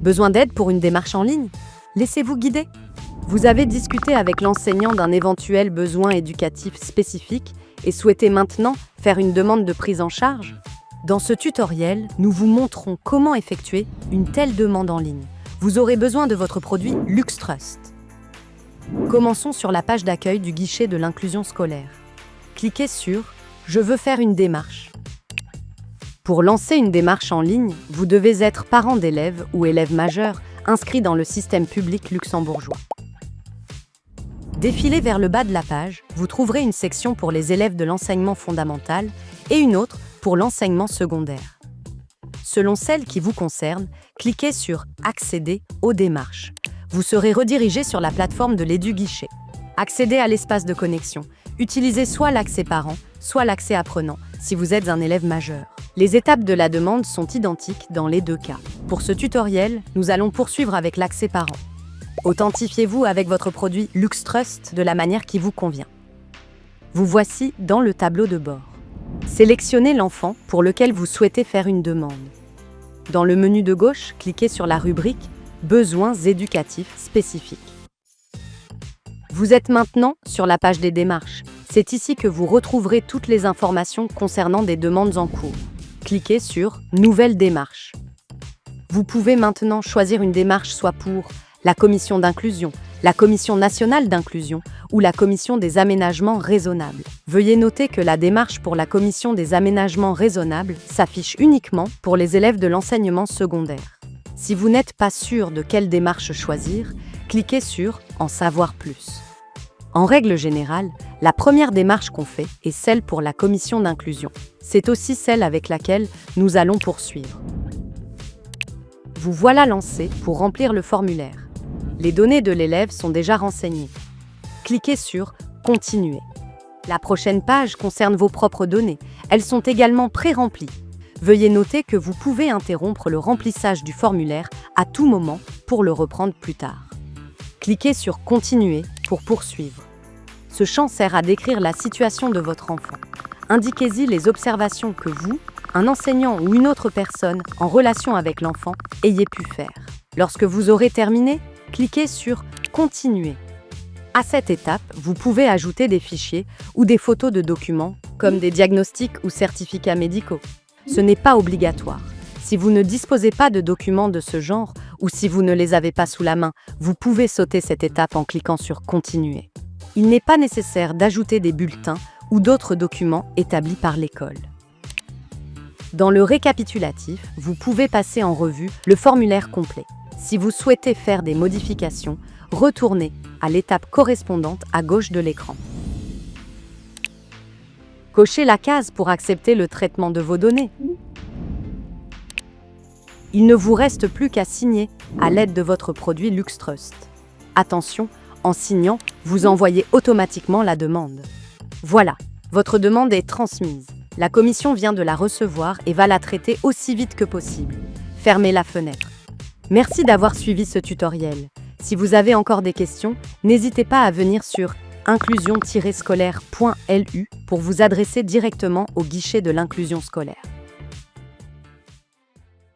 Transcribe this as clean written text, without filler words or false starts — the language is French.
Besoin d'aide pour une démarche en ligne? Laissez-vous guider. Vous avez discuté avec l'enseignant d'un éventuel besoin éducatif spécifique et souhaitez maintenant faire une demande de prise en charge? Dans ce tutoriel, nous vous montrons comment effectuer une telle demande en ligne. Vous aurez besoin de votre produit LuxTrust. Commençons sur la page d'accueil du guichet de l'inclusion scolaire. Cliquez sur « Je veux faire une démarche ». Pour lancer une démarche en ligne, vous devez être parent d'élèves ou élève majeur inscrit dans le système public luxembourgeois. Défilez vers le bas de la page, vous trouverez une section pour les élèves de l'enseignement fondamental et une autre pour l'enseignement secondaire. Selon celle qui vous concerne, cliquez sur « Accéder aux démarches ». Vous serez redirigé sur la plateforme de l'EduGuichet. Accédez à l'espace de connexion. Utilisez soit l'accès parent, soit l'accès apprenant, si vous êtes un élève majeur. Les étapes de la demande sont identiques dans les deux cas. Pour ce tutoriel, nous allons poursuivre avec l'accès parent. Authentifiez-vous avec votre produit LuxTrust de la manière qui vous convient. Vous voici dans le tableau de bord. Sélectionnez l'enfant pour lequel vous souhaitez faire une demande. Dans le menu de gauche, cliquez sur la rubrique « Besoins éducatifs spécifiques ». Vous êtes maintenant sur la page des démarches. C'est ici que vous retrouverez toutes les informations concernant des demandes en cours. Cliquez sur « Nouvelle démarche ». Vous pouvez maintenant choisir une démarche soit pour la commission d'inclusion, la commission nationale d'inclusion ou la commission des aménagements raisonnables. Veuillez noter que la démarche pour la commission des aménagements raisonnables s'affiche uniquement pour les élèves de l'enseignement secondaire. Si vous n'êtes pas sûr de quelle démarche choisir, cliquez sur « En savoir plus ». En règle générale, la première démarche qu'on fait est celle pour la commission d'inclusion. C'est aussi celle avec laquelle nous allons poursuivre. Vous voilà lancé pour remplir le formulaire. Les données de l'élève sont déjà renseignées. Cliquez sur « Continuer ». La prochaine page concerne vos propres données. Elles sont également pré-remplies. Veuillez noter que vous pouvez interrompre le remplissage du formulaire à tout moment pour le reprendre plus tard. Cliquez sur « Continuer » pour poursuivre. Ce champ sert à décrire la situation de votre enfant. Indiquez-y les observations que vous, un enseignant ou une autre personne en relation avec l'enfant, ayez pu faire. Lorsque vous aurez terminé, cliquez sur « Continuer ». À cette étape, vous pouvez ajouter des fichiers ou des photos de documents, comme des diagnostics ou certificats médicaux. Ce n'est pas obligatoire. Si vous ne disposez pas de documents de ce genre ou si vous ne les avez pas sous la main, vous pouvez sauter cette étape en cliquant sur « Continuer ». Il n'est pas nécessaire d'ajouter des bulletins ou d'autres documents établis par l'école. Dans le récapitulatif, vous pouvez passer en revue le formulaire complet. Si vous souhaitez faire des modifications, retournez à l'étape correspondante à gauche de l'écran. Cochez la case pour accepter le traitement de vos données. Il ne vous reste plus qu'à signer à l'aide de votre produit LuxTrust. Attention, en signant, vous envoyez automatiquement la demande. Voilà, votre demande est transmise. La commission vient de la recevoir et va la traiter aussi vite que possible. Fermez la fenêtre. Merci d'avoir suivi ce tutoriel. Si vous avez encore des questions, n'hésitez pas à venir sur inclusion-scolaire.lu pour vous adresser directement au guichet de l'inclusion scolaire.